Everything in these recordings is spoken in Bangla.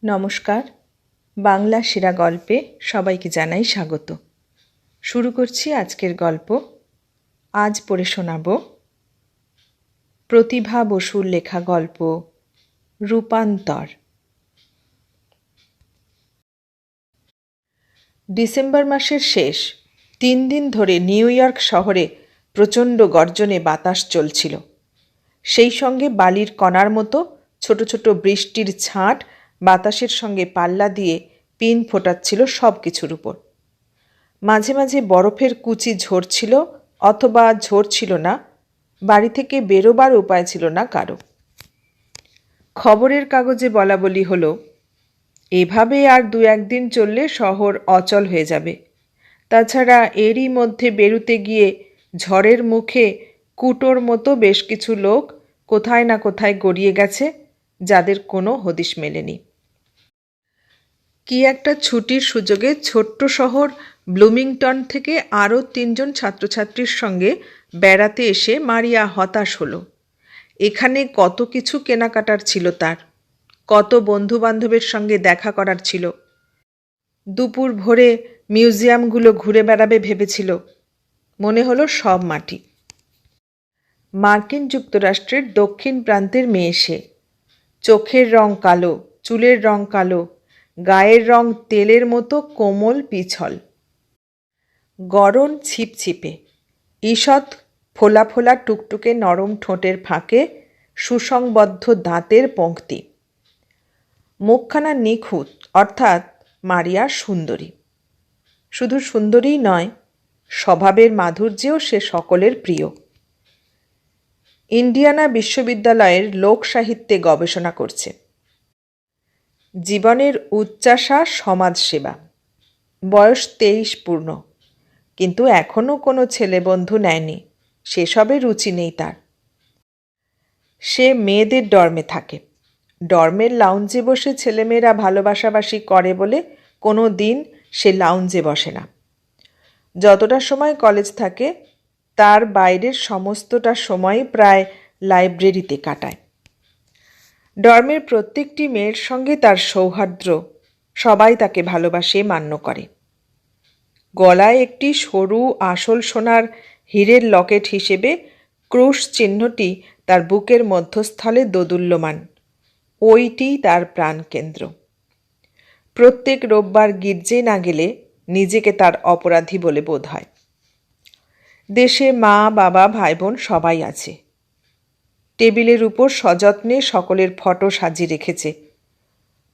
নমস্কার, বাংলা সেরা গল্পে সবাইকে জানাই স্বাগত। শুরু করছি আজকের গল্প। আজ পড়ে শোনাব প্রতিভা বসুর লেখা গল্প রূপান্তর। ডিসেম্বর মাসের শেষ 3 দিন ধরে নিউ ইয়র্ক শহরে প্রচণ্ড গর্জনে বাতাস চলছিল। সেই সঙ্গে বালির কণার মতো ছোট ছোট বৃষ্টির ছাঁট বাতাসের সঙ্গে পাল্লা দিয়ে পিন ফোটাচ্ছিল সব কিছুর উপর। মাঝে মাঝে বরফের কুচি ঝরছিল অথবা ঝরছিল না, বাড়ি থেকে বেরোবার উপায় ছিল না কারো। খবরের কাগজে বলাবলি হলো, এভাবে আর 2-1 দিন চললে শহর অচল হয়ে যাবে। তাছাড়া এরই মধ্যে বেরুতে গিয়ে ঝড়ের মুখে কুটোর মতো বেশ কিছু লোক কোথায় না কোথায় গড়িয়ে গেছে, যাদের কোনো হদিশ মেলেনি। কি একটা ছুটির সুযোগে ছোট্ট শহর ব্লুমিংটন থেকে আরও 3 জন ছাত্রছাত্রীর সঙ্গে বেড়াতে এসে মারিয়া হতাশ হলো। এখানে কত কিছু কেনাকাটার ছিল তার, কত বন্ধুবান্ধবের সঙ্গে দেখা করার ছিল। দুপুর ভোরে মিউজিয়ামগুলো ঘুরে বেড়াবে ভেবেছিল, মনে হলো সব মাটি। মার্কিন যুক্তরাষ্ট্রের দক্ষিণ প্রান্তের মেয়ে সে। চোখের রং কালো, চুলের রং কালো, গায়ের রং তেলের মতো কোমল পিছল, গরম ছিপছিপে, ঈষৎ ফোলা ফোলা টুকটুকে নরম ঠোঁটের ফাঁকে সুসংবদ্ধ দাঁতের পংক্তি। মুখখানা নিখুঁত, অর্থাৎ মারিয়া সুন্দরী। শুধু সুন্দরীই নয়, স্বভাবের মাধুর্যেও সে সকলের প্রিয়। ইন্ডিয়ানা বিশ্ববিদ্যালয়ের লোক সাহিত্যে গবেষণা করছে। জীবনের উচ্চাশা সমাজসেবা। বয়স 23 পূর্ণ, কিন্তু এখনও কোনো ছেলেবন্ধু নেয়নি, সেসবে রুচি নেই তার। সে মেয়েদের ডর্মে থাকে। ডর্মের লাউঞ্জে বসে ছেলেমেয়েরা ভালোবাসাবাসি করে বলে কোনো দিন সে লাউঞ্জে বসে না। যতটা সময় কলেজ থাকে তার বাইরের সমস্তটা সময় প্রায় লাইব্রেরিতে কাটায়। ডর্মের প্রত্যেকটি মেয়ের সঙ্গে তার সৌহার্দ্য, সবাই তাকে ভালোবাসে, মান্য করে। গলায় একটি সরু আসল সোনার হীরের লকেট হিসেবে ক্রুশ চিহ্নটি তার বুকের মধ্যস্থলে দোদুল্যমান। ওইটিই তার প্রাণকেন্দ্র। প্রত্যেক রোববার গির্জে না গেলে নিজেকে তার অপরাধী বলে বোধ হয়। দেশে মা বাবা ভাই বোন সবাই আছে। টেবিলের উপর সযত্নে সকলের ফটো সাজিয়ে রেখেছে।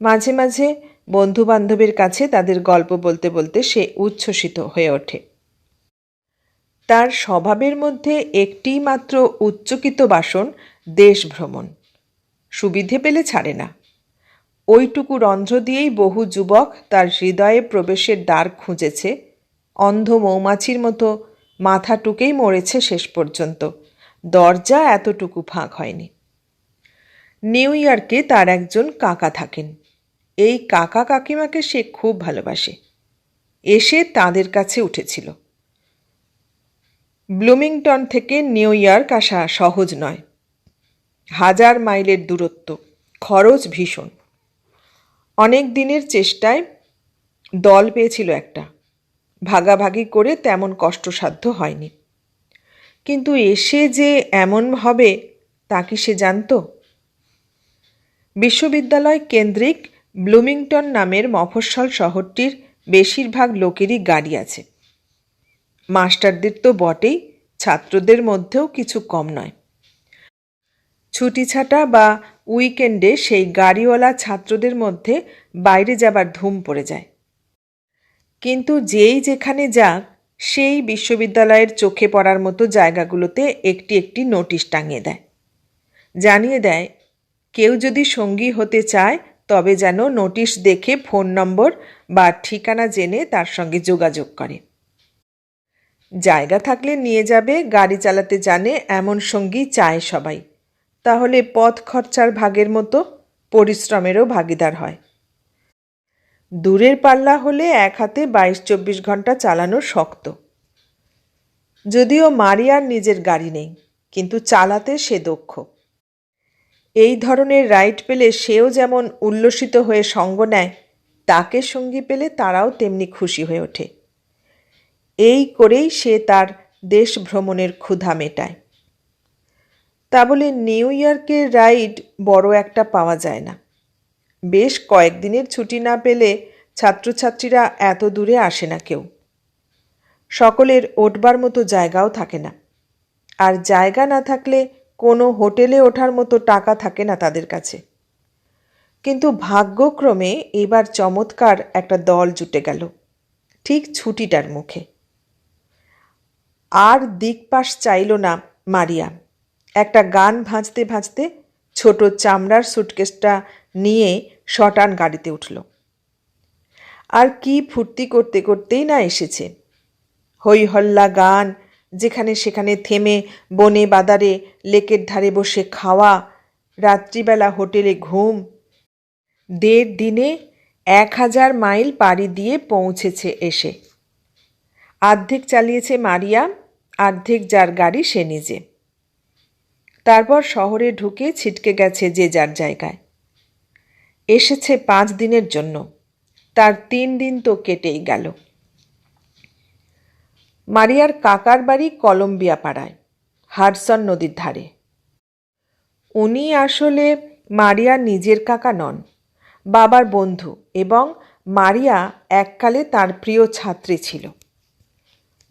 মাঝে মাঝে বন্ধুবান্ধবের কাছে তাদের গল্প বলতে বলতে সে উচ্ছ্বসিত হয়ে ওঠে। তার স্বভাবের মধ্যে একটি মাত্র উচ্চকিত বাসন দেশ ভ্রমণ। সুবিধে পেলে ছাড়ে না। ওইটুকু রন্ধ্র দিয়েই বহু যুবক তার হৃদয়ে প্রবেশের দ্বার খুঁজেছে, অন্ধ মৌমাছির মতো মাথা টুকেই মরেছে শেষ পর্যন্ত, দরজা এতটুকু ফাঁক হয়নি। নিউ ইয়র্কে তার একজন কাকা থাকেন। এই কাকা কাকিমাকে সে খুব ভালোবাসে। এসে তাদের কাছে উঠেছিল। ব্লুমিংটন থেকে নিউ ইয়র্ক আসা সহজ নয়। 1000 মাইলের দূরত্ব, খরচ ভীষণ। অনেক দিনের চেষ্টায় দল পেয়েছিল একটা, ভাগাভাগি করে তেমন কষ্টসাধ্য হয়নি। কিন্তু এসে যে এমন হবে তা কি সে জানত? বিশ্ববিদ্যালয় কেন্দ্রিক ব্লুমিংটন নামের মফস্বল শহরটির বেশিরভাগ লোকেরই গাড়ি আছে। মাস্টারদের তো বটেই, ছাত্রদের মধ্যেও কিছু কম নয়। ছুটি ছাটা বা উইকেন্ডে সেই গাড়িওয়ালা ছাত্রদের মধ্যে বাইরে যাবার ধুম পড়ে যায়। কিন্তু যেই যেখানে যাক, সেই বিশ্ববিদ্যালয়ের চোখে পড়ার মতো জায়গাগুলোতে একটি একটি নোটিশ টাঙিয়ে দেয়। জানিয়ে দেয়, কেউ যদি সঙ্গী হতে চায় তবে যেন নোটিশ দেখে ফোন নম্বর বা ঠিকানা জেনে তার সঙ্গে যোগাযোগ করে। জায়গা থাকলে নিয়ে যাবে, গাড়ি চালাতে জানে এমন সঙ্গী চায় সবাই। তাহলে পথ খরচার ভাগের মতো পরিশ্রমেরও ভাগিদার হয়। দূরের পাল্লা হলে এক হাতে 22-24 ঘন্টা চালানো শক্ত। যদিও মারিয়ার নিজের গাড়ি নেই, কিন্তু চালাতে সে দক্ষ। এই ধরনের রাইড পেলে সেও যেমন উল্লসিত হয়ে সঙ্গ নেয়, তাকে সঙ্গী পেলে তারাও তেমনি খুশি হয়ে ওঠে। এই করেই সে তার দেশ ভ্রমণের ক্ষুধা মেটায়। তা বলে নিউ ইয়র্কের রাইড বড় একটা পাওয়া যায় না। বেশ কয়েকদিনের ছুটি না পেলে ছাত্রছাত্রীরা এত দূরে আসে না কেউ। সকলের ওঠবার মতো জায়গাও থাকে না, আর জায়গা না থাকলে কোনো হোটেলে ওঠার মতো টাকা থাকে না তাদের কাছে। কিন্তু ভাগ্যক্রমে এবার চমৎকার একটা দল জুটে গেল ঠিক ছুটিটার মুখে। আর দিকপাশ চাইল না মারিয়া। একটা গান ভাজতে ভাজতে ছোট চামড়ার সুটকেসটা নিয়ে শটান গাড়িতে উঠল। আর কি ফুর্তি করতে করতেই না এসেছে। হই হল্লা গান, যেখানে সেখানে থেমে বনে বাদারে লেকের ধারে বসে খাওয়া, রাত্রিবেলা হোটেলে ঘুম। 1.5 দিনে 1000 মাইল পাড়ি দিয়ে পৌঁছেছে এসে। অর্ধেক চালিয়েছে মারিয়া, অর্ধেক যার গাড়ি সে নিজে। তারপর শহরে ঢুকে ছিটকে গেছে যে যার জায়গায়। এসেছে 5 দিনের জন্য, তার 3 দিন তো কেটেই গেল। মারিয়ার কাকার বাড়ি কলম্বিয়া পাড়ায়, হাডসন নদীর ধারে। উনি আসলে মারিয়ার নিজের কাকা নন, বাবার বন্ধু, এবং মারিয়া এককালে তার প্রিয় ছাত্রী ছিল।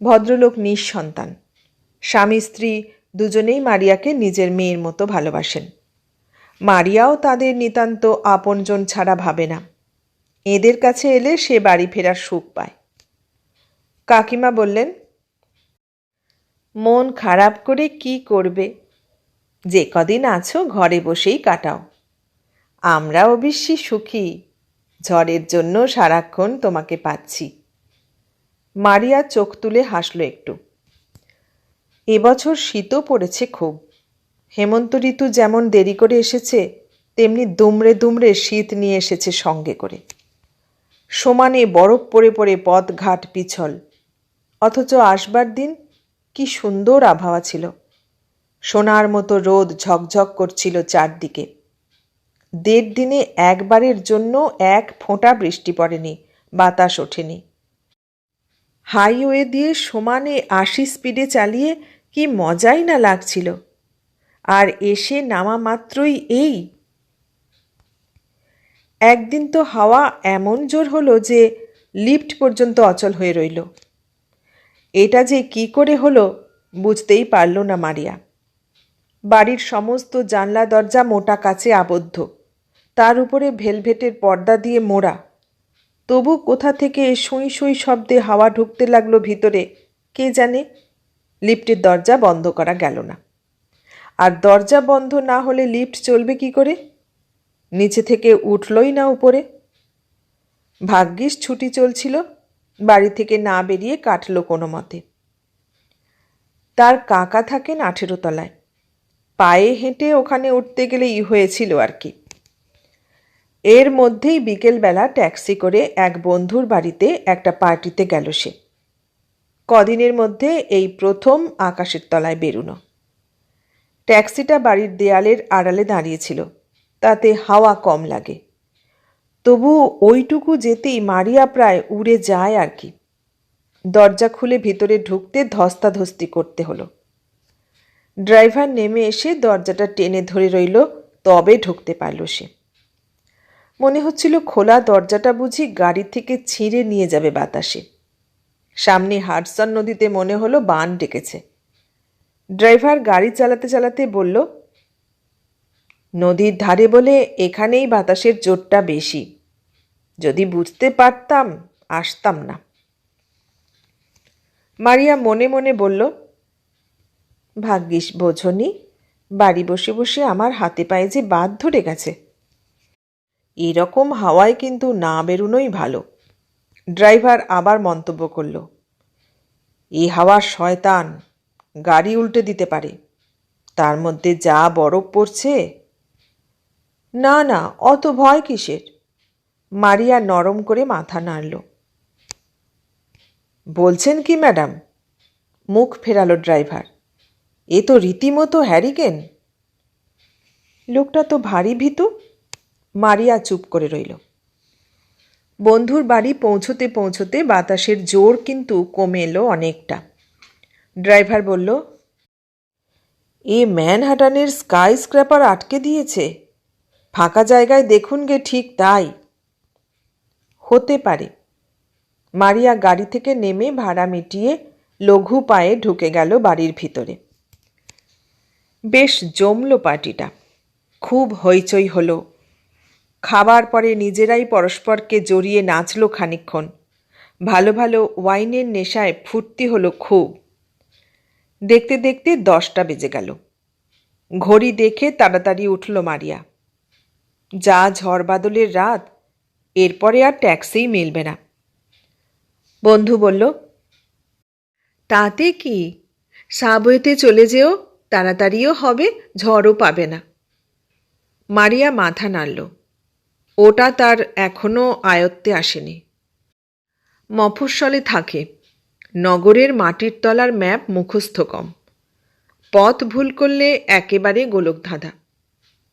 ভদ্রলোক নিঃসন্তান, স্বামী স্ত্রী দুজনেই মারিয়াকে নিজের মেয়ের মতো ভালোবাসেন। মারিয়াও তাদের নিতান্ত আপনজন ছাড়া ভাবে না। এদের কাছে এলে সে বাড়ি ফেরার সুখ পায়। কাকিমা বললেন, মন খারাপ করে কি করবে? যে কদিন আছো ঘরে বসেই কাটাও। আমরা অবশ্যই সুখী, ঝড়ের জন্য সারাক্ষণ তোমাকে পাচ্ছি। মারিয়া চোখ তুলে হাসল একটু। এবছর শীতও পড়েছে খুব। হেমন্ত ঋতু যেমন দেরি করে এসেছে, তেমনি দুমড়ে দুমড়ে শীত নিয়ে এসেছে সঙ্গে করে। সমানে বরফ পড়ে পড়ে পথঘাট পিছল। অথচ আসবার দিন কি সুন্দর আবহাওয়া ছিল। সোনার মতো রোদ ঝকঝক করছিল চারদিকে। 1.5 দিনে একবারের জন্য এক ফোঁটা বৃষ্টি পড়েনি, বাতাস ওঠেনি। হাইওয়ে দিয়ে সমানে 80 স্পিডে চালিয়ে কি মজাই না লাগছিল। আর এসে নামা মাত্রই এই। একদিন তো হাওয়া এমন জোর হলো যে লিফট পর্যন্ত অচল হয়ে রইল। এটা যে কি করে হলো বুঝতেই পারল না মারিয়া। বাড়ির সমস্ত জানলা দরজা মোটা কাচে আবদ্ধ, তার উপরে ভেলভেটের পর্দা দিয়ে মোড়া। তবু কোথা থেকে সুঁই সুঁই শব্দে হাওয়া ঢুকতে লাগলো ভিতরে কে জানে। লিফটের দরজা বন্ধ করা গেল না। আর দরজা বন্ধ না হলে লিফট চলবে কি করে? নিচে থেকে উঠলই না উপরে। ভাগ্যিস ছুটি চলছিল, বাড়ি থেকে না বেরিয়ে কাটল কোনো মতে। তার কাকা থাকেন 18 তলায়। পায়ে হেঁটে ওখানে উঠতে গেলেই হয়েছিল আর কি। এর মধ্যেই বিকেলবেলা ট্যাক্সি করে এক বন্ধুর বাড়িতে একটা পার্টিতে গেল সে। কদিনের মধ্যে এই প্রথম আকাশের তলায় বেরুনো। ট্যাক্সিটা বাড়ির দেয়ালের আড়ালে দাঁড়িয়েছিল, তাতে হাওয়া কম লাগে। তবু ওইটুকু যেতেই মারিয়া প্রায় উড়ে যায় আর কি। দরজা খুলে ভিতরে ঢুকতে ধস্তাধস্তি করতে হলো। ড্রাইভার নেমে এসে দরজাটা টেনে ধরে রইল, তবে ঢুকতে পারল সে। মনে হচ্ছিল খোলা দরজাটা বুঝি গাড়ি থেকে ছিঁড়ে নিয়ে যাবে বাতাসে। সামনে হাডসন নদীতে মনে হলো বান ডেকেছে। ড্রাইভার গাড়ি চালাতে চালাতে বলল, নদীর ধারে বলে এখানেই বাতাসের জোরটা বেশি। যদি বুঝতে পারতাম আসতাম না। মারিয়া মনে মনে বলল, ভাগ্যিস বোঝনি, বাড়ি বসে বসে আমার হাতে পায়ে যে বাদ ধরে গেছে। এরকম হাওয়ায় কিন্তু না বেরোনোই ভালো। ড্রাইভার আবার মন্তব্য করল, এই হাওয়া শয়তান, গাড়ি উল্টে দিতে পারে। তার মধ্যে যা বরফ পড়ছে। না না, অত ভয় কিসের? মারিয়া নরম করে মাথা নাড়ল। বলছেন কি ম্যাডাম? মুখ ফেরালো ড্রাইভার। এ তো রীতিমতো হ্যারিকেন। লোকটা তো ভারী ভীতু। মারিয়া চুপ করে রইল। বন্ধুর বাড়ি পৌঁছতে পৌঁছতে বাতাসের জোর কিন্তু কমে এলো অনেকটা। ড্রাইভার বলল, এ ম্যানহাটানের স্কাই স্ক্র্যাপার আটকে দিয়েছে। ফাঁকা জায়গায় দেখুন গে, ঠিক তাই। হতে পারে। মারিয়া গাড়ি থেকে নেমে ভাড়া মিটিয়ে লঘু পায়ে ঢুকে গেল বাড়ির ভিতরে। বেশ জমল পার্টিটা। খুব হইচই হলো। খাবার পরে নিজেরাই পরস্পরকে জড়িয়ে নাচল খানিকক্ষণ। ভালো ভালো ওয়াইনের নেশায় ফুর্তি হলো খুব। দেখতে দেখতে 10টা বেজে গেল। ঘড়ি দেখে তাড়াতাড়ি উঠল মারিয়া। যা ঝড় বাদলের রাত, এরপরে আর ট্যাক্সিই মিলবে না। বন্ধু বলল, তাতে কি, সাবওয়েতে চলে যেও, তাড়াতাড়িও হবে, ঝড়ও পাবে না। মারিয়া মাথা নাড়ল। ওটা তার এখনও আয়ত্তে আসেনি। মফস্বলে থাকে, নগরের মাটির তলার ম্যাপ মুখস্থ কম। পথ ভুল করলে একেবারে গোলকধাঁধা।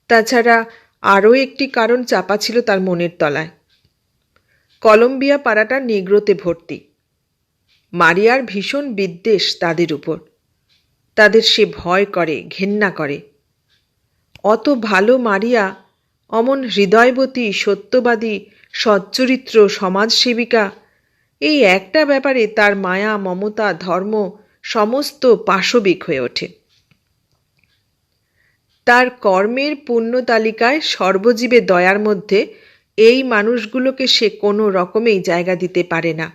তাছাড়া আরও একটি কারণ চাপা ছিল তার মনের তলায়। কলম্বিয়া পাড়াটা নিগ্রোতে ভর্তি। মারিয়ার ভীষণ বিদ্বেষ তাদের উপর। তাদের সে ভয় করে, ঘেন্না করে। অত ভালো মারিয়া, অমন হৃদয়বতী, সত্যবাদী, সচ্চরিত্র সমাজসেবিকা, এই একটা ব্যাপারে তার মায়া, মমতা, ধর্ম সমস্ত পাশবিক হয়ে ওঠে। তার কর্মের পুণ্য তালিকায় সর্বজীবে দয়ার মধ্যে এই মানুষগুলোকে সে কোনো রকমেই জায়গা দিতে পারে না।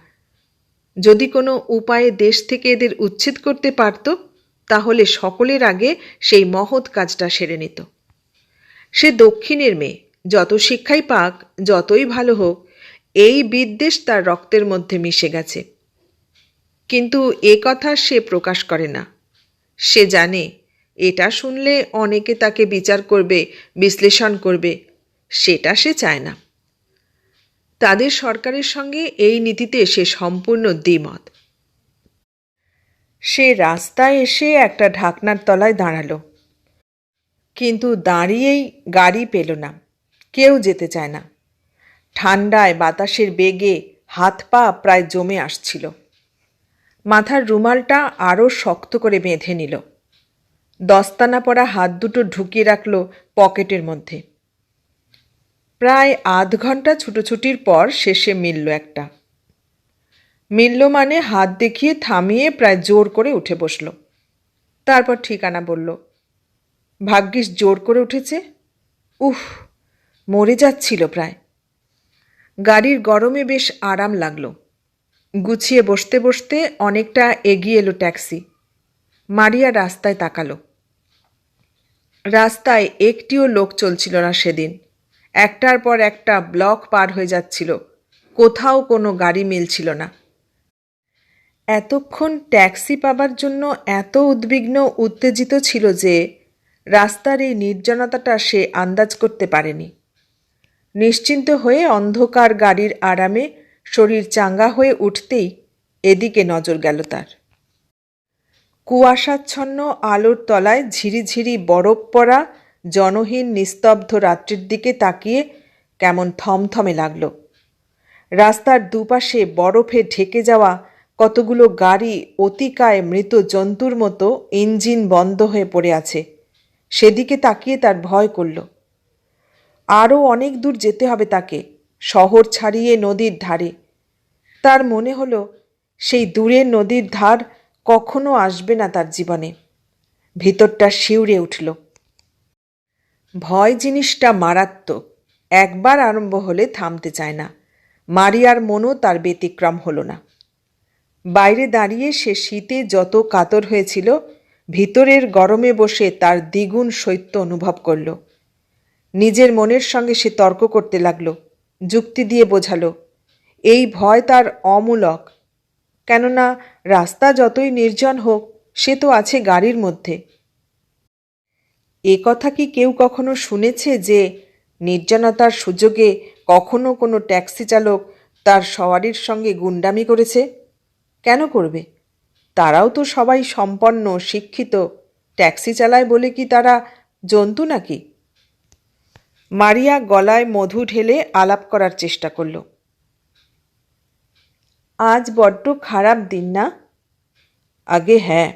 যদি কোনো উপায়ে দেশ থেকে এদের উচ্ছেদ করতে পারত, তাহলে সকলের আগে সেই মহৎ কাজটা সেরে নিত। সে দক্ষিণের মেয়ে, যত শিক্ষাই পাক, যতই ভালো হোক, এই বিদ্বেষ তার রক্তের মধ্যে মিশে গেছে। কিন্তু এ কথা সে প্রকাশ করে না। সে জানে, এটা শুনলে অনেকে তাকে বিচার করবে, বিশ্লেষণ করবে। সেটা সে চায় না। তাদের সরকারের সঙ্গে এই নীতিতে সে সম্পূর্ণ দ্বিমত। সে রাস্তায় এসে একটা ঢাকনার তলায় দাঁড়ালো, কিন্তু দাঁড়িয়েই গাড়ি পেল না। কেউ যেতে চায় না। ঠান্ডায় বাতাসের বেগে হাত পা প্রায় জমে আসছিল। মাথার রুমালটা আরও শক্ত করে বেঁধে নিল। দস্তানা পরা হাত দুটো ঢুকিয়ে রাখল পকেটের মধ্যে। প্রায় আধ ঘন্টা ছুটোছুটির পর শেষে মিলল একটা। মিলল মানে হাত দেখিয়ে থামিয়ে প্রায় জোর করে উঠে বসল। তারপর ঠিকানা বলল। ভাগ্যিস জোর করে উঠেছে। উফ, মরে যাচ্ছিল প্রায়। গাড়ির গরমে বেশ আরাম লাগলো। গুছিয়ে বসতে বসতে অনেকটা এগিয়ে এলো ট্যাক্সি। মারিয়া রাস্তায় তাকালো। রাস্তায় একটিও লোক চলছিল না সেদিন। একটার পর একটা ব্লক পার হয়ে যাচ্ছিল, কোথাও কোনো গাড়ি মিলছিল না। এতক্ষণ ট্যাক্সি পাবার জন্য এত উদ্বিগ্ন, উত্তেজিত ছিল যে রাস্তার এই নির্জনতাটা সে আন্দাজ করতে পারেনি। নিশ্চিন্ত হয়ে অন্ধকার গাড়ির আরামে শরীর চাঙ্গা হয়ে উঠতেই এদিকে নজর গেল তার। কুয়াশাচ্ছন্ন আলোর তলায় ঝিরিঝিরি বরফ পড়া জনহীন নিস্তব্ধ রাত্রির দিকে তাকিয়ে কেমন থমথমে লাগল। রাস্তার দুপাশে বরফে ঢেকে যাওয়া কতগুলো গাড়ি অতিকায় মৃত জন্তুর মতো ইঞ্জিন বন্ধ হয়ে পড়ে আছে। সেদিকে তাকিয়ে তার ভয় করল। আরও অনেক দূর যেতে হবে তাকে, শহর ছাড়িয়ে নদীর ধারে। তার মনে হলো সেই দূরের নদীর ধার কখনো আসবে না তার জীবনে। ভিতরটা শিউরে উঠল। ভয় জিনিসটা মারাত্মক। একবার আরম্ভ হলে থামতে চায় না। মারিয়ার মনও তার ব্যতিক্রম হলো না। বাইরে দাঁড়িয়ে সে শীতে যত কাতর হয়েছিল, ভিতরের গরমে বসে তার দ্বিগুণ শৈত্য অনুভব করল। নিজের মনের সঙ্গে সে তর্ক করতে লাগল, যুক্তি দিয়ে বোঝালো এই ভয় তার অমূলক। কেননা রাস্তা যতই নির্জন হোক, সে তো আছে গাড়ির মধ্যে। এ কথা কি কেউ কখনো শুনেছে যে নির্জনতার সুযোগে কখনো কোনো ট্যাক্সি চালক তার সওয়ারির সঙ্গে গুন্ডামি করেছে? কেন করবে? তারাও তো সবাই সম্পন্ন, শিক্ষিত। ট্যাক্সি চালায় বলে কি তারা জন্তু নাকি? মারিয়া গলায় মধু ঢেলে আলাপ করার চেষ্টা করল। আজ বড্ড খারাপ দিন না? আগে হ্যাঁ।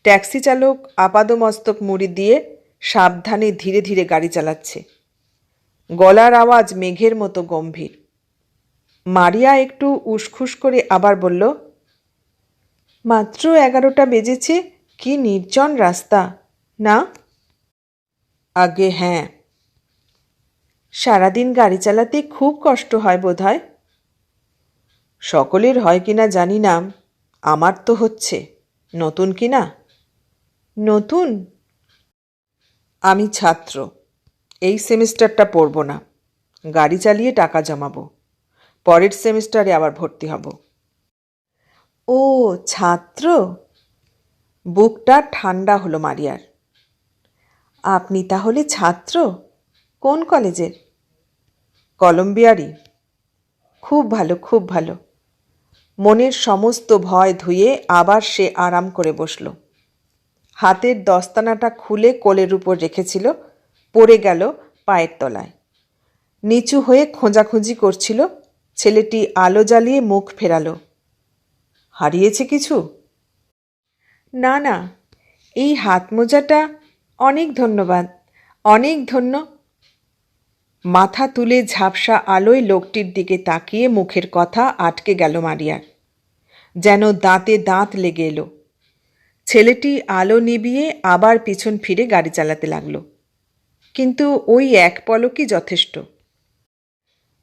ট্যাক্সি চালক আপাদমস্তক মুড়ি দিয়ে সাবধানে ধীরে ধীরে গাড়ি চালাচ্ছে। গলার আওয়াজ মেঘের মতো গম্ভীর। মারিয়া একটু উসখুস করে আবার বলল, মাত্র 11টা বেজেছে, কি নির্জন রাস্তা না? আগে হ্যাঁ। সারাদিন গাড়ি চালাতে খুব কষ্ট হয় বোধহয়। সকলের হয় কিনা জানি না, আমার তো হচ্ছে। নতুন কিনা? নতুন? আমি ছাত্র, এই সেমিস্টারটা পড়ব না, গাড়ি চালিয়ে টাকা জমাবো, পরের সেমিস্টারে আবার ভর্তি হব। ও ছাত্র? বুকটা ঠান্ডা হলো মারিয়ার। আপনি তাহলে ছাত্র? কোন কলেজের? কলম্বিয়ারই। খুব ভালো, খুব ভালো। মনের সমস্ত ভয় ধুয়ে আবার সে আরাম করে বসল। হাতের দস্তানাটা খুলে কোলের উপর রেখেছিল, পড়ে গেল পায়ের তলায়। নিচু হয়ে খোঁজাখুঁজি করছিল। ছেলেটি আলো জ্বালিয়ে মুখ ফেরালো। হারিয়েছে কিছু? না না, এই হাত মোজাটা। অনেক ধন্যবাদ, অনেক ধন্য। মাথা তুলে ঝাপসা আলোয় লোকটির দিকে তাকিয়ে মুখের কথা আটকে গেল মারিয়ার। যেন দাঁতে দাঁত লেগে এলো। ছেলেটি আলো নিভিয়ে আবার পিছন ফিরে গাড়ি চালাতে লাগল। কিন্তু ওই এক পলকই যথেষ্ট।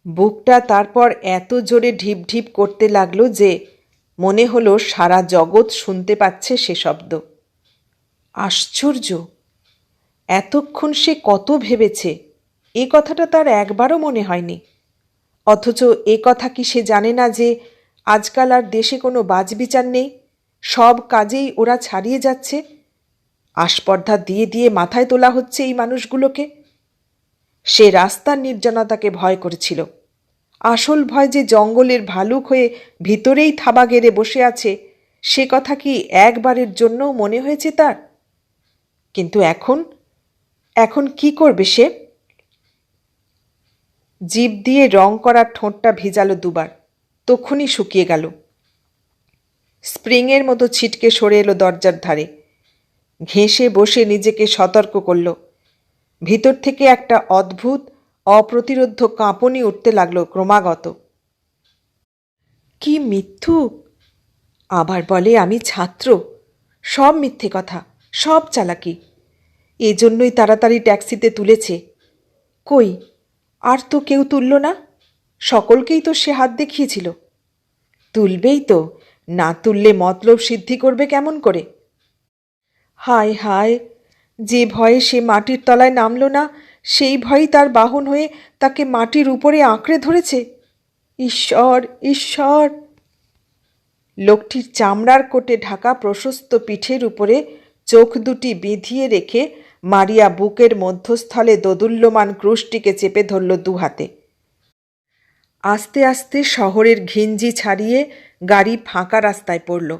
বুকটা তারপর এত জোরে ঢিপ ঢিপ করতে লাগলো যে মনে হলো সারা জগৎ শুনতে পাচ্ছে সে শব্দ। আশ্চর্য! এতক্ষণ সে কত ভেবেছে, এ কথাটা তার একবারও মনে হয়নি। অথচ এ কথা কি সে জানে না যে আজকাল আর দেশে কোনো বাজবিচার নেই, সব কাজেই ওরা ছাড়িয়ে যাচ্ছে। আস্পর্ধা দিয়ে দিয়ে মাথায় তোলা হচ্ছে এই মানুষগুলোকে। সে রাস্তার নির্জনতাকে ভয় করেছিল। আসল ভয় যে জঙ্গলের ভালুক হয়ে ভিতরেই থাবা গেড়ে বসে আছে, সে কথা কি একবারের জন্যও মনে হয়েছে তার? কিন্তু এখন এখন কি করবে সে? জিভ দিয়ে রং করা ঠোঁটটা ভিজালো দুবার, তক্ষুনি শুকিয়ে গেল। স্প্রিংয়ের মতো ছিটকে সরে এলো দরজার ধারে। ঘেঁষে বসে নিজেকে সতর্ক করল। ভিতর থেকে একটা অদ্ভুত অপ্রতিরোধ্য কাঁপুনি উঠতে লাগলো ক্রমাগত। কি মিথ্যুক! আবার বলে আমি ছাত্র। সব মিথ্যে কথা, সব চালাকি। এজন্যই তাড়াতাড়ি ট্যাক্সিতে তুলেছে। কই, আর তো কেউ তুলল না। সকলকেই তো সে হাত দেখিয়েছিল। তুলবেই তো, না তুললে মতলব সিদ্ধি করবে কেমন করে? হায় হায়, যে ভয়ে সে মাটির তলায় নামল না, সেই ভয়ই তার বাহন হয়ে তাকে মাটির উপরে আঁকড়ে ধরেছে। ঈশ্বর, ঈশ্বর! লোকটির চামড়ার কোটে ঢাকা প্রশস্ত পিঠের উপরে চোখ দুটি বিঁধিয়ে রেখে মারিয়া বুকের মধ্যস্থলে দোদুল্যমান ক্রুশটিকে চেপে ধরল দু হাতে। আস্তে আস্তে শহরের ঘিঞ্জি ছাড়িয়ে গাড়ি ফাঁকা রাস্তায় পড়ল।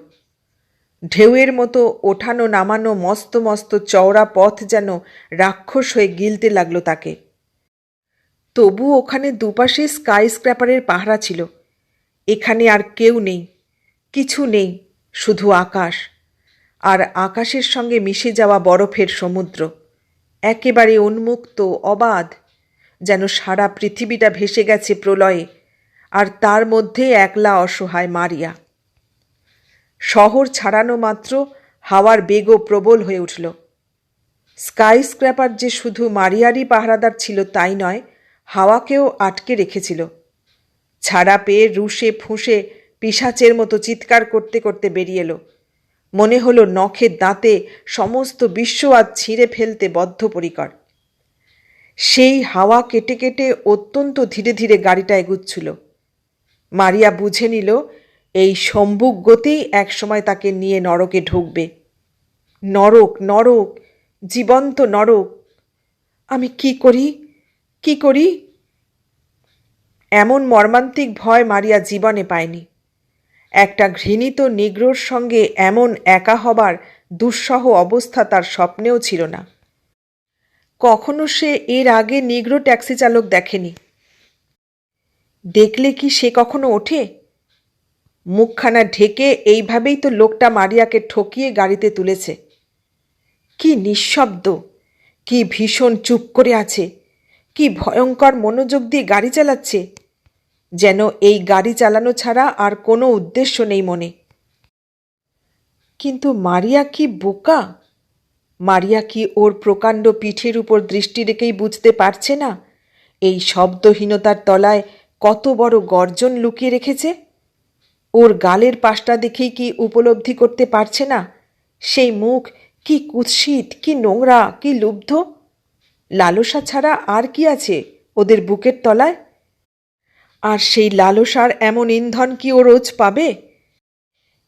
ঢেউয়ের মতো ওঠানো নামানো মস্ত মস্ত চওড়া পথ যেন রাক্ষস হয়ে গিলতে লাগল তাকে। তবু ওখানে দুপাশে স্কাই স্ক্র্যাপারের পাহারা ছিল। এখানে আর কেউ নেই, কিছু নেই, শুধু আকাশ, আর আকাশের সঙ্গে মিশে যাওয়া বরফের সমুদ্র, একেবারে উন্মুক্ত, অবাধ, যেন সারা পৃথিবীটা ভেসে গেছে প্রলয়ে, আর তার মধ্যে একলা অসহায় মারিয়া। শহর ছাড়ানো মাত্র হাওয়ার বেগও প্রবল হয়ে উঠল। স্কাই স্ক্র্যাপার যে শুধু মারিয়ারই পাহারাদার ছিল তাই নয়, হাওয়াকেও আটকে রেখেছিল। ছাড়া পেয়ে রুশে ফুঁসে পিশাচের মতো চিৎকার করতে করতে বেরিয়ে এলো। মনে হলো নখের দাঁতে সমস্ত বিশ্ব আজ ছিঁড়ে ফেলতে বদ্ধপরিকর। সেই হাওয়া কেটে কেটে অত্যন্ত ধীরে ধীরে গাড়িটা এগুচ্ছিল। মারিয়া বুঝে নিল এই সম্মুখ গতিই একসময় তাকে নিয়ে নরকে ঢুকবে। নরক, নরক, জীবন্ত নরক। আমি কি করি, কি করি? এমন মর্মান্তিক ভয় মারিয়া জীবনে পায়নি। একটা ঘৃণিত নিগ্রোর সঙ্গে এমন একা হবার দুঃসহ অবস্থা তার স্বপ্নেও ছিল না। কখনো সে এর আগে নিগ্রো ট্যাক্সি চালক দেখেনি। দেখলে কি সে কখনো ওঠে? মুখখানা ঢেকে এইভাবেই তো লোকটা মারিয়াকে ঠকিয়ে গাড়িতে তুলেছে। কি নিঃশব্দ, কি ভীষণ চুপ করে আছে, কি ভয়ঙ্কর মনোযোগ দিয়ে গাড়ি চালাচ্ছে, যেন এই গাড়ি চালানো ছাড়া আর কোনো উদ্দেশ্য নেই মনে। কিন্তু মারিয়া কি বোকা? মারিয়া কি ওর প্রকাণ্ড পিঠের উপর দৃষ্টি রেখেই বুঝতে পারছে না এই শব্দহীনতার তলায় কত বড় গর্জন লুকিয়ে রেখেছে? ওর গালের পাশটা দেখেই কি উপলব্ধি করতে পারছে না সেই মুখ কি কুৎসিত, কি নোংরা, কি লুব্ধ? লালসা ছাড়া আর কি আছে ওদের বুকের তলায়? আর সেই লালসার এমন ইন্ধন কি ও রোজ পাবে?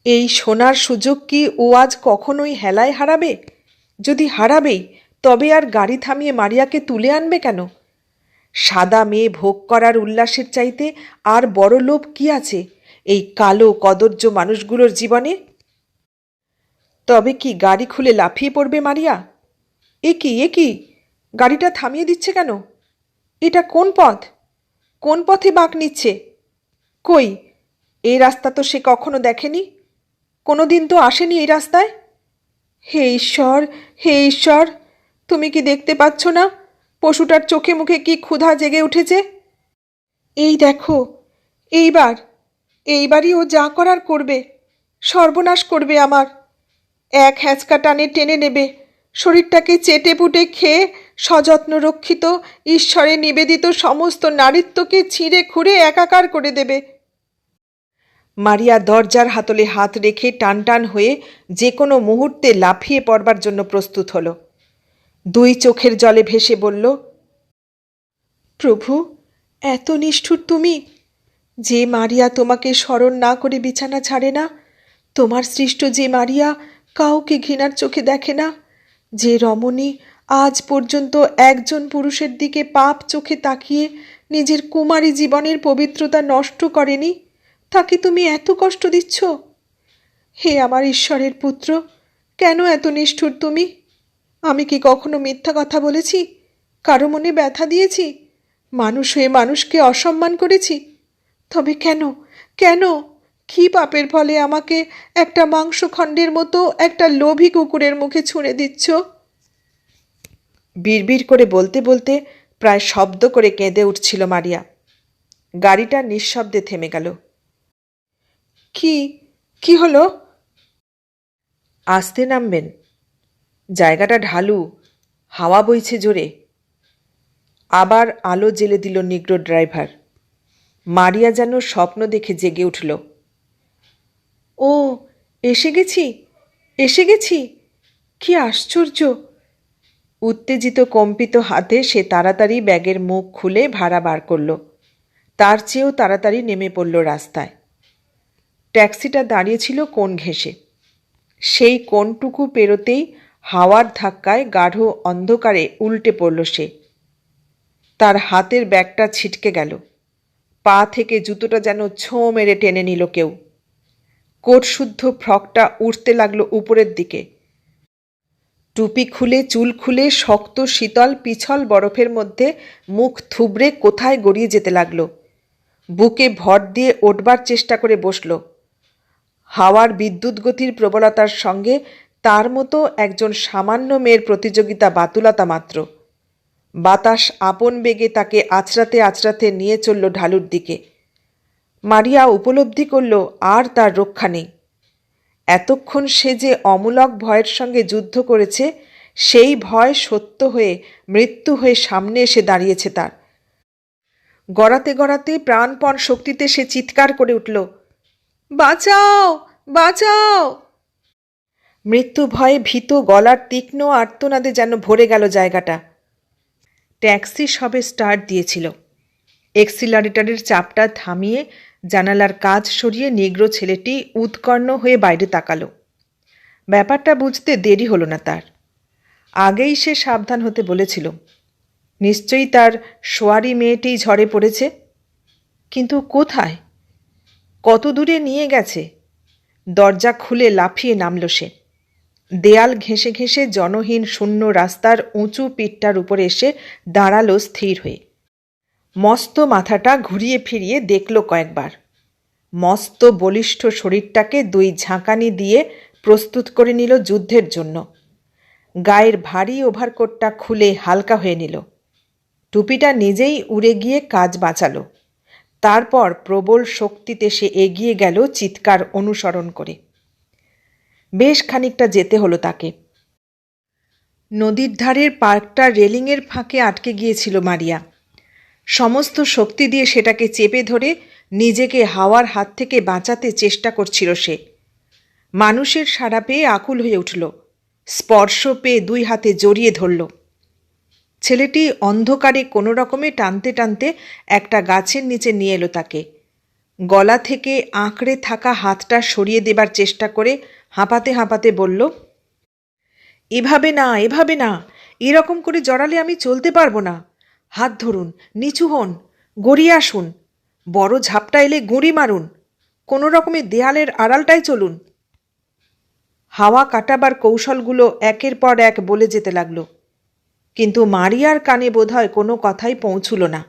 এই সোনার সুযোগ কি ও আজ কখনোই হেলায় হারাবে? যদি হারাবেই, তবে আর গাড়ি থামিয়ে মারিয়াকে তুলে আনবে কেন? সাদা মেয়ে ভোগ করার উল্লাসের চাইতে আর বড় লোভ কি আছে এই কালো কদর্য মানুষগুলোর জীবনে? তবে কি গাড়ি খুলে লাফিয়ে পড়বে মারিয়া? এ কি গাড়িটা থামিয়ে দিচ্ছে কেন? এটা কোন পথ? কোন পথে বাঁক নিচ্ছে? কই, এই রাস্তা তো সে কখনো দেখেনি, কোনো দিন তো আসেনি এই রাস্তায়। হে ঈশ্বর, হে ঈশ্বর, তুমি কি দেখতে পাচ্ছ না পশুটার চোখে মুখে কি ক্ষুধা জেগে উঠেছে? এই দেখো, এইবারই ও যা করার করবে, সর্বনাশ করবে আমার। এক হ্যাঁচকা টানে টেনে নেবে, শরীরটাকে চেটে পুটে খেয়ে সযত্ন রক্ষিত ঈশ্বরে নিবেদিত সমস্ত নারীত্বকে ছিঁড়ে খুঁড়ে একাকার করে দেবে। মারিয়া দরজার হাতলে হাত রেখে টান টান হয়ে যে কোনো মুহূর্তে লাফিয়ে পড়বার জন্য প্রস্তুত হল। দুই চোখের জলে ভেসে বলল, প্রভু, এত নিষ্ঠুর তুমি! যে মারিয়া তোমাকে স্মরণ না করে বিছানা ছাড়ে না, তোমার সৃষ্ট যে মারিয়া কাউকে ঘৃণার চোখে দেখে না, যে রমণী আজ পর্যন্ত একজন পুরুষের দিকে পাপ চোখে তাকিয়ে নিজের কুমারী জীবনের পবিত্রতা নষ্ট করেনি, তাকে তুমি এত কষ্ট দিচ্ছ? হে আমার ঈশ্বরের পুত্র, কেন এত নিষ্ঠুর তুমি? আমি কি কখনো মিথ্যা কথা বলেছি? কারো মনে ব্যথা দিয়েছি? মানুষ হয়ে মানুষকে অসম্মান করেছি? তবে কেন, কেন, কি পাপের ফলে আমাকে একটা মাংসখণ্ডের মতো একটা লোভী কুকুরের মুখে ছুঁড়ে দিচ্ছ? বিড়বিড় করে বলতে বলতে প্রায় শব্দ করে কেঁদে উঠছিল মারিয়া। গাড়িটা নিঃশব্দে থেমে গেল। কি হলো? আস্তে নামবেন, জায়গাটা ঢালু, হাওয়া বইছে জোরে। আবার আলো জ্বেলে দিল নিগ্রো ড্রাইভার। মারিয়া যেন স্বপ্ন দেখে জেগে উঠল। ও, এসে গেছি, কি আশ্চর্য! উত্তেজিত কম্পিত হাতে সে তাড়াতাড়ি ব্যাগের মুখ খুলে ভাড়া বার করল। তার চেয়েও তাড়াতাড়ি নেমে পড়ল রাস্তায়। ট্যাক্সিটা দাঁড়িয়েছিল কোণ ঘেঁষে। সেই কোণটুকু পেরোতেই হাওয়ার ধাক্কায় গাঢ় অন্ধকারে উল্টে পড়ল সে। তার হাতের ব্যাগটা ছিটকে গেল। পা থেকে জুতোটা যেন ছোঁ মেরে টেনে নিল কেউ। কোটশুদ্ধ ফ্রকটা উঠতে লাগলো উপরের দিকে। টুপি খুলে চুল খুলে শক্ত শীতল পিছল বরফের মধ্যে মুখ থুবড়ে কোথায় গড়িয়ে যেতে লাগলো। বুকে ভর দিয়ে ওঠবার চেষ্টা করে বসল। হাওয়ার বিদ্যুৎ গতির প্রবলতার সঙ্গে তার মতো একজন সামান্য মেয়ের প্রতিযোগিতা বাতুলতা মাত্র। বাতাস আপন বেগে তাকে আছড়াতে আছড়াতে নিয়ে চলল ঢালুর দিকে। মারিয়া উপলব্ধি করল আর তার রক্ষা নেই। এতক্ষণ সে যে অমূলক ভয়ের সঙ্গে যুদ্ধ করেছে, সেই ভয় সত্য হয়ে মৃত্যু হয়ে সামনে এসে দাঁড়িয়েছে তার। গড়াতে গড়াতে প্রাণপণ শক্তিতে সে চিৎকার করে উঠল, বাঁচাও, বাঁচাও! মৃত্যু ভয়ে ভীত গলার তীক্ষ্ণ আর্তনাদে যেন ভরে গেল জায়গাটা। ট্যাক্সি সবে স্টার্ট দিয়েছিল। এক্সিলারেটরের চাপটা থামিয়ে জানালার কাজ সরিয়ে নিগ্রো ছেলেটি উৎকর্ণ হয়ে বাইরে তাকালো। ব্যাপারটা বুঝতে দেরি হলো না তার। আগেই সে সাবধান হতে বলেছিল। নিশ্চয়ই তার সোয়ারি মেয়েটিই ঝড়ে পড়েছে। কিন্তু কোথায়, কত দূরে নিয়ে গেছে? দরজা খুলে লাফিয়ে নামল সে। দেয়াল ঘেঁষে ঘেঁষে জনহীন শূন্য রাস্তার উঁচু পিঠটার উপরে এসে দাঁড়ালো স্থির হয়ে। মস্ত মাথাটা ঘুরিয়ে ফিরিয়ে দেখল কয়েকবার। মস্ত বলিষ্ঠ শরীরটাকে দুই ঝাঁকানি দিয়ে প্রস্তুত করে নিল যুদ্ধের জন্য। গায়ের ভারী ওভারকোটটা খুলে হালকা হয়ে নিল। টুপিটা নিজেই উড়ে গিয়ে কাজ বাঁচালো। তারপর প্রবল শক্তিতে সে এগিয়ে গেল চিৎকার অনুসরণ করে। বেশ খানিকটা যেতে হলো তাকে। নদীর ধারের পার্কটা রেলিংয়ের ফাঁকে আটকে গিয়েছিল মারিয়া। সমস্ত শক্তি দিয়ে সেটাকে চেপে ধরে নিজেকে হাওয়ার হাত থেকে বাঁচাতে চেষ্টা করছিল সে। মানুষের সাড়া পেয়ে আকুল হয়ে উঠল, স্পর্শ পেয়ে দুই হাতে জড়িয়ে ধরল। ছেলেটি অন্ধকারে কোনো রকমে টানতে টানতে একটা গাছের নিচে নিয়ে এলো তাকে। গলা থেকে আঁকড়ে থাকা হাতটা সরিয়ে দেবার চেষ্টা করে হাঁপাতে হাঁপাতে বলল, এভাবে না, এভাবে না, এরকম করে জড়ালে আমি চলতে পারবো না। হাত ধরুন, নিচু হন, গড়িয়ে আসুন, বড় ঝাপটা এলে গুঁড়ি মারুন, কোনো রকমে দেয়ালের আড়ালটায় চলুন। হাওয়া কাটাবার কৌশলগুলো একের পর এক বলে যেতে লাগল, কিন্তু মারিয়ার কানে বোধহয় কোনো কথাই পৌঁছল না।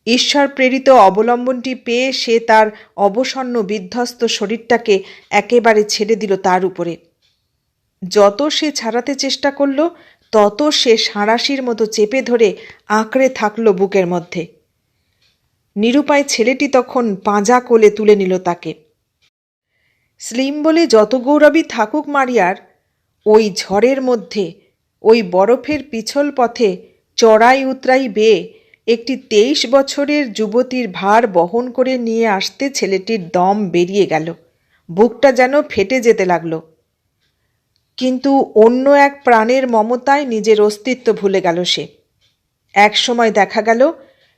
ঈশ্বর প্রেরিত অবলম্বনটি পেয়ে সে তার অবসন্ন বিধ্বস্ত শরীরটাকে একেবারে ছেড়ে দিল তার উপরে। যত সে ছাড়াতে চেষ্টা করল তত সে সাঁড়াশির মতো চেপে ধরে আঁকড়ে থাকল বুকের মধ্যে। নিরুপায় ছেলেটি তখন পাঁজা কোলে তুলে নিল তাকে। স্লিম বলে যত গৌরবই থাকুক মারিয়ার, ওই ঝড়ের মধ্যে, ওই বরফের পিছল পথে চড়াই উতরাই বেয়ে একটি 23 বছরের যুবতীর ভার বহন করে নিয়ে আসতে ছেলেটির দম বেরিয়ে গেল, বুকটা যেন ফেটে যেতে লাগল। কিন্তু অন্য এক প্রাণের মমতায় নিজের অস্তিত্ব ভুলে গেল সে। এক সময় দেখা গেল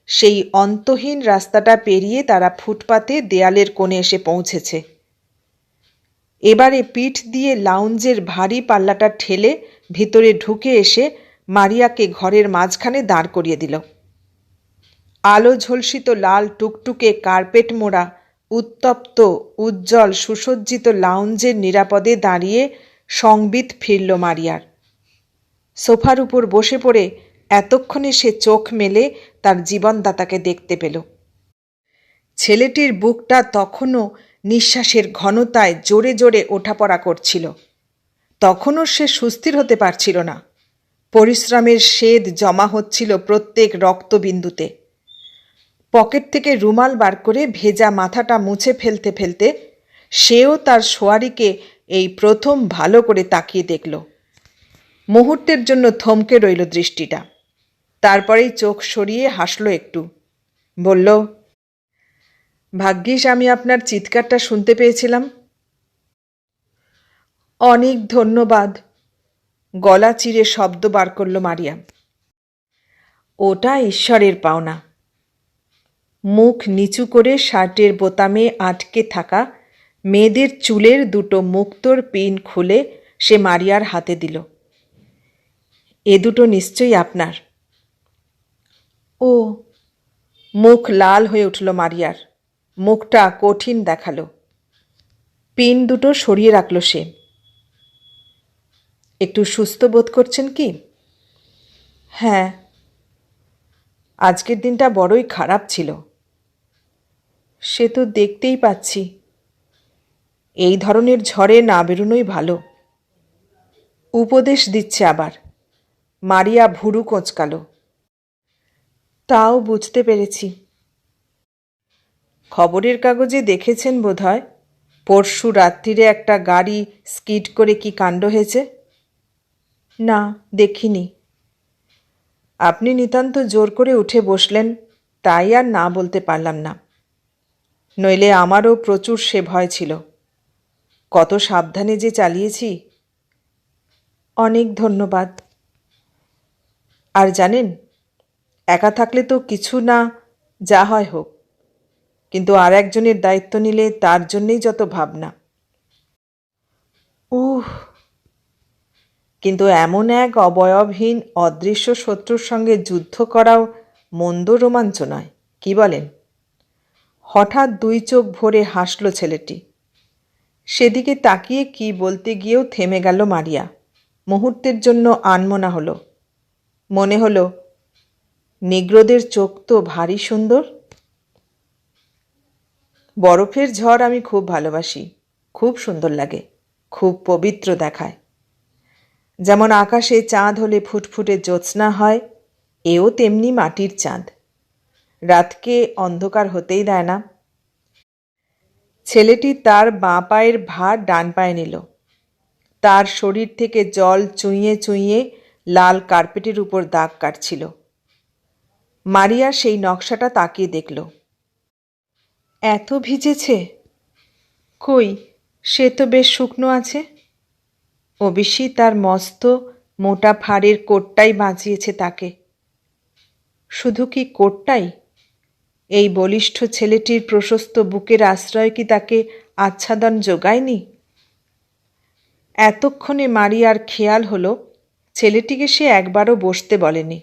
সেই অন্তহীন রাস্তাটা পেরিয়ে তারা ফুটপাতে দেয়ালের কোণে এসে পৌঁছেছে। এবারে পিঠ দিয়ে লাউঞ্জের ভারী পাল্লাটা ঠেলে ভিতরে ঢুকে এসে মারিয়াকে ঘরের মাঝখানে দাঁড় করিয়ে দিল। আলো ঝলসিত লাল টুকটুকে কার্পেট মোড়া উত্তপ্ত উজ্জ্বল সুসজ্জিত লাউঞ্জের নিরাপদে দাঁড়িয়ে সংবিত ফিরল মারিয়ার। সোফার উপর বসে পড়ে এতক্ষণে সে চোখ মেলে তার জীবনদাতাকে দেখতে পেল। ছেলেটির বুকটা তখনও নিঃশ্বাসের ঘনতায় জোরে জোরে ওঠাপড়া করছিল। তখনও সে সুস্থির হতে পারছিল না। পরিশ্রমের স্বেদ জমা হচ্ছিল প্রত্যেক রক্তবিন্দুতে। পকেট থেকে রুমাল বার করে ভেজা মাথাটা মুছে ফেলতে ফেলতে সেও তার সোয়ারিকে এই প্রথম ভালো করে তাকিয়ে দেখল। মুহূর্তের জন্য থমকে রইল দৃষ্টিটা। তারপরেই চোখ সরিয়ে হাসল একটু, বলল, ভাগ্যিস আমি আপনার চিৎকারটা শুনতে পেয়েছিলাম। অনেক ধন্যবাদ, গলা চিরে শব্দ বার করল মারিয়া। ওটা ঈশ্বরের পাওনা। মুখ নিচু করে শার্টের বোতামে আটকে থাকা মেয়েদের চুলের দুটো মুক্তোর পিন খুলে সে মারিয়ার হাতে দিল। এ দুটো নিশ্চয়ই আপনার। ও, মুখ লাল হয়ে উঠল মারিয়ার, মুখটা কঠিন দেখালো। পিন দুটো সরিয়ে রাখল সে। একটু সুস্থ বোধ করছেন কি? হ্যাঁ, আজকের দিনটা বড়ই খারাপ ছিল। সে তো দেখতেই পাচ্ছি। এই ধরনের ঝড়ে না বেরোনোই ভালো। উপদেশ দিচ্ছে আবার। মারিয়া ভুরু কোঁচকাল। তাও বুঝতে পেরেছি। খবরের কাগজে দেখেছেন বোধহয় পরশু রাত্রিরে একটা গাড়ি স্কিড করে কি কাণ্ড হয়েছে? না, দেখিনি। আপনি নিতান্ত জোর করে উঠে বসলেন, তাই আর না বলতে পারলাম না। নইলে আমারও প্রচুর সে ভয় ছিল। কত সাবধানে যে চালিয়েছি। অনেক ধন্যবাদ। আর জানেন, একা থাকলে তো কিছু না, যা হয় হোক, কিন্তু আর একজনের দায়িত্ব নিলে তার জন্যেই যত ভাবনা। কিন্তু এমন এক অবয়বহীন অদৃশ্য শত্রুর সঙ্গে যুদ্ধ করাও মন্দ রোমাঞ্চ নয়, কি বলেন? হঠাৎ দুই চোখ ভরে হাসল ছেলেটি। সেদিকে তাকিয়ে কি বলতে গিয়েও থেমে গেল মারিয়া। মুহূর্তের জন্য আনমনা হলো। মনে হলো নিগ্রোদের চোখ তো ভারী সুন্দর। বরফের ঝড় আমি খুব ভালোবাসি, খুব সুন্দর লাগে, খুব পবিত্র দেখায়। যেমন আকাশে চাঁদ হলে ফুটফুটে জ্যোৎস্না হয়, এও তেমনি মাটির চাঁদ, রাতকে অন্ধকার হতেই দেয় না। ছেলেটি তার বাঁ পায়ের ভার ডান পায়ে নিল। তার শরীর থেকে জল চুইয়ে চুইয়ে লাল কার্পেটের উপর দাগ কাটছিল। মারিয়া সেই নকশাটা তাকিয়ে দেখল। এত ভিজেছে? কই, সে তো বেশ শুকনো আছে। অবশ্যই তার মস্ত মোটা ফাড়ের কোটটাই বাঁচিয়েছে তাকে। শুধু কি কোটটাই? এই বলিষ্ঠ ছেলেটির প্রশস্ত বুকের আশ্রয় কি তাকে আচ্ছাদন যোগায়নি? এতক্ষণে মারিয়ার খেয়াল হলো ছেলেটিকে সে একবারও বসতে বলেনি,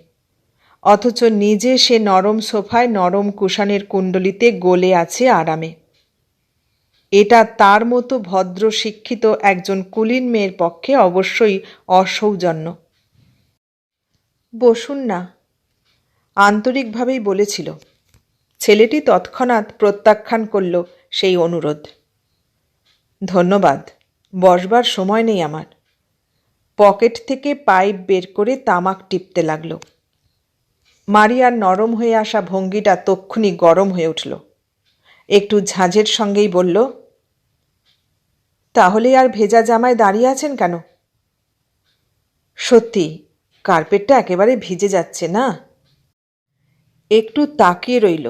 অথচ নিজে সে নরম সোফায় নরম কুশানের কুণ্ডলিতে গলে আছে আরামে। এটা তার মতো ভদ্র শিক্ষিত একজন কুলীন মেয়ের পক্ষে অবশ্যই অসৌজন্য। বসুন না, আন্তরিকভাবেই বলেছিল। ছেলেটি তৎক্ষণাৎ প্রত্যাখ্যান করল সেই অনুরোধ। ধন্যবাদ, বসবার সময় নেই আমার। পকেট থেকে পাইপ বের করে তামাক টিপতে লাগল। মারিয়ার নরম হয়ে আসা ভঙ্গিটা তক্ষুনি গরম হয়ে উঠল। একটু ঝাঁঝের সঙ্গেই বলল, তাহলে আর ভেজা জামায় দাঁড়িয়ে আছেন কেন? সত্যি কার্পেটটা একেবারে ভিজে যাচ্ছে না। একটু তাকিয়ে রইল।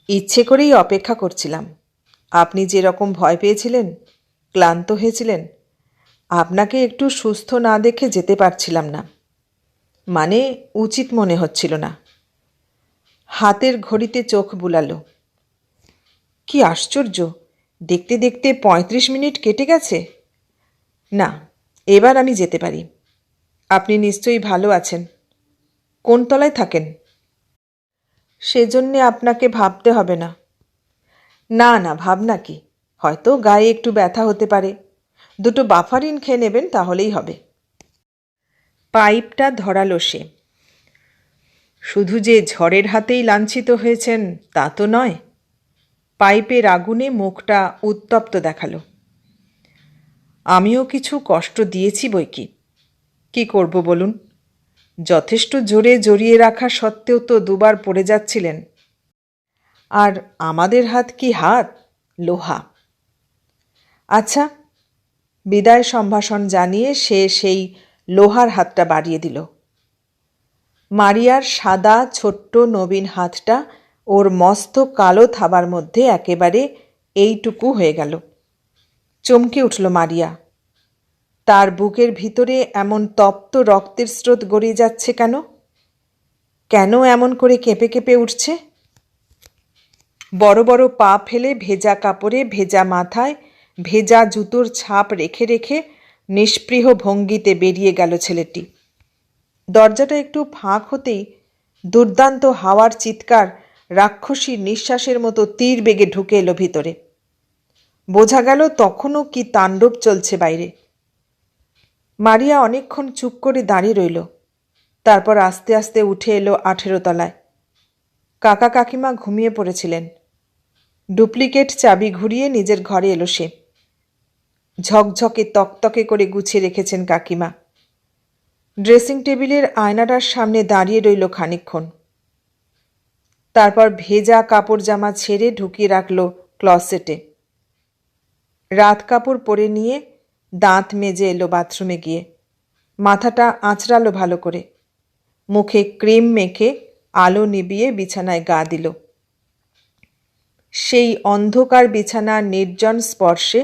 ইচ্ছে করেই অপেক্ষা করছিলাম। আপনি যেরকম ভয় পেয়েছিলেন, ক্লান্ত হয়েছিলেন, আপনাকে একটু সুস্থ না দেখে যেতে পারছিলাম না, মানে উচিত মনে হচ্ছিল না। হাতের ঘড়িতে চোখ বুলালো। কি আশ্চর্য, দেখতে দেখতে 35 মিনিট কেটে গেছে। না, এবার আমি যেতে পারি। আপনি নিশ্চয়ই ভালো আছেন। কোন তলায় থাকেন? সেজন্যে আপনাকে ভাবতে হবে না। না না, ভাবনা কি, হয়তো গায়ে একটু ব্যথা হতে পারে। দুটো বাফারিন খেয়ে নেবেন, তাহলেই হবে। পাইপটা ধরালো সে। শুধু যে ঝড়ের হাতেই লাঞ্ছিত হয়েছেন তা তো নয়। পাইপের আগুনে মুখটা উত্তপ্ত দেখালো। আমিও কিছু কষ্ট দিয়েছি বৈকি। কি করব বলুন? যথেষ্ট জোরে জড়িয়ে রাখা সত্ত্বেও তো দুবার পড়ে যাচ্ছিলেন। আর আমাদের হাত কি হাত, লোহা। আচ্ছা, বিদায় সম্ভাষণ জানিয়ে সে সেই লোহার হাতটা বাড়িয়ে দিল। মারিয়ার সাদা ছোট্ট নবীন হাতটা ওর মস্ত কালো থাবার মধ্যে একেবারে এইটুকু হয়ে গেল। চমকে উঠল মারিয়া। তার বুকের ভিতরে এমন তপ্ত রক্তের স্রোত গড়িয়ে যাচ্ছে কেন? কেন এমন করে কেঁপে কেঁপে উঠছে? বড় বড় পা ফেলে ভেজা কাপড়ে ভেজা মাথায় ভেজা জুতোর ছাপ রেখে রেখে নিষ্পৃহ ভঙ্গিতে বেরিয়ে গেল ছেলেটি। দরজাটা একটু ফাঁক হতেই দুর্দান্ত হাওয়ার চিৎকার রাক্ষসী নিঃশ্বাসের মতো তীর বেগে ঢুকে এলো ভিতরে। বোঝা গেল তখনও কি তাণ্ডব চলছে বাইরে। মারিয়া অনেকক্ষণ চুপ করে দাঁড়িয়ে রইল। তারপর আস্তে আস্তে উঠে এলো 18 তলায়। কাকা কাকিমা ঘুমিয়ে পড়েছিলেন। ডুপ্লিকেট চাবি ঘুরিয়ে নিজের ঘরে এলো সে। ঝকঝকে তকতকে করে গুছিয়ে রেখেছেন কাকিমা। ড্রেসিং টেবিলের আয়নাটার সামনে দাঁড়িয়ে রইল খানিকক্ষণ। তারপর ভেজা কাপড় জামা ছেড়ে ঢুকিয়ে রাখল ক্লসেটে। রাত কাপড় পরে নিয়ে দাঁত মেজে এলো বাথরুমে গিয়ে। মাথাটা আঁচড়ালো ভালো করে। মুখে ক্রিম মেখে আলো নিবিয়ে বিছানায় গা দিল। সেই অন্ধকার বিছানার নির্জন স্পর্শে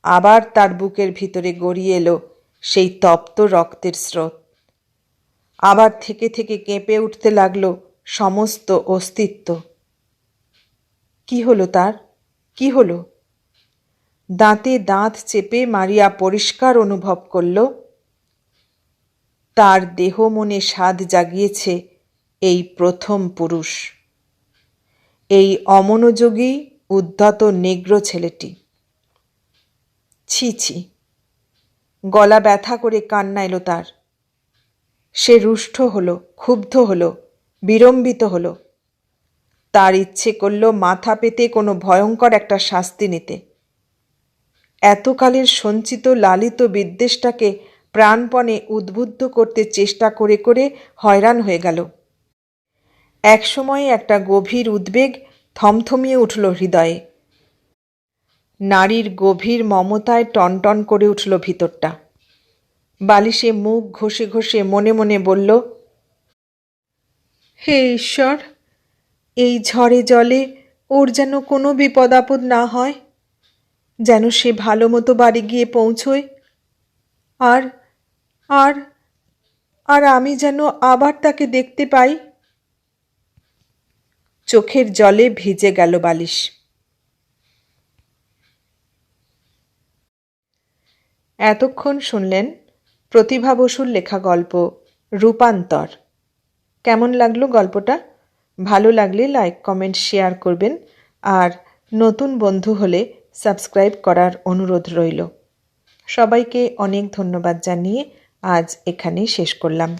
আবার তার বুকের ভিতরে গড়িয়ে এলো সেই তপ্ত রক্তের স্রোত। আবার থেকে থেকে কেঁপে উঠতে লাগলো সমস্ত অস্তিত্ব। কি হলো তার? কি হলো? দাঁতে দাঁত চেপে মারিয়া পরিষ্কার অনুভব করল তার দেহ মনে স্বাদ জাগিয়েছে এই প্রথম পুরুষ, এই অমনোযোগী উদ্ধত নেগ্রো ছেলেটি। ছি ছি, গলা ব্যথা করে কান্না এলো তার। সে রুষ্ট হলো, ক্ষুব্ধ হলো, বিড়ম্বিত হলো। তার ইচ্ছে করল মাথা পেতে কোনো ভয়ঙ্কর একটা শাস্তি নিতে। এতকালের সঞ্চিত লালিত বিদ্বেষটাকে প্রাণপণে উদ্বুদ্ধ করতে চেষ্টা করে করে হয়রান হয়ে গেল। একসময় একটা গভীর উদ্বেগ থমথমিয়ে উঠল হৃদয়ে। নারীর গভীর মমতায় টনটন করে উঠল ভিতরটা। বালিশে মুখ ঘষে ঘষে মনে মনে বলল, হে ঈশ্বর, এই ঝড়ে জলে ওর যেন কোনো বিপদ আপদ না হয়, যেন সে ভালো মতো বাড়ি গিয়ে পৌঁছয়, আর আর আর আমি যেন আবার তাকে দেখতে পাই। চোখের জলে ভিজে গেল বালিশ। এতক্ষণ শুনলেন প্রতিভা বসুর লেখা গল্প রূপান্তর। কেমন লাগলো গল্পটা? ভালো লাগলে লাইক, কমেন্ট, শেয়ার করবেন, আর নতুন বন্ধু হলে সাবস্ক্রাইব করার অনুরোধ রইল। সবাইকে অনেক ধন্যবাদ জানিয়ে আজ এখানেই শেষ করলাম।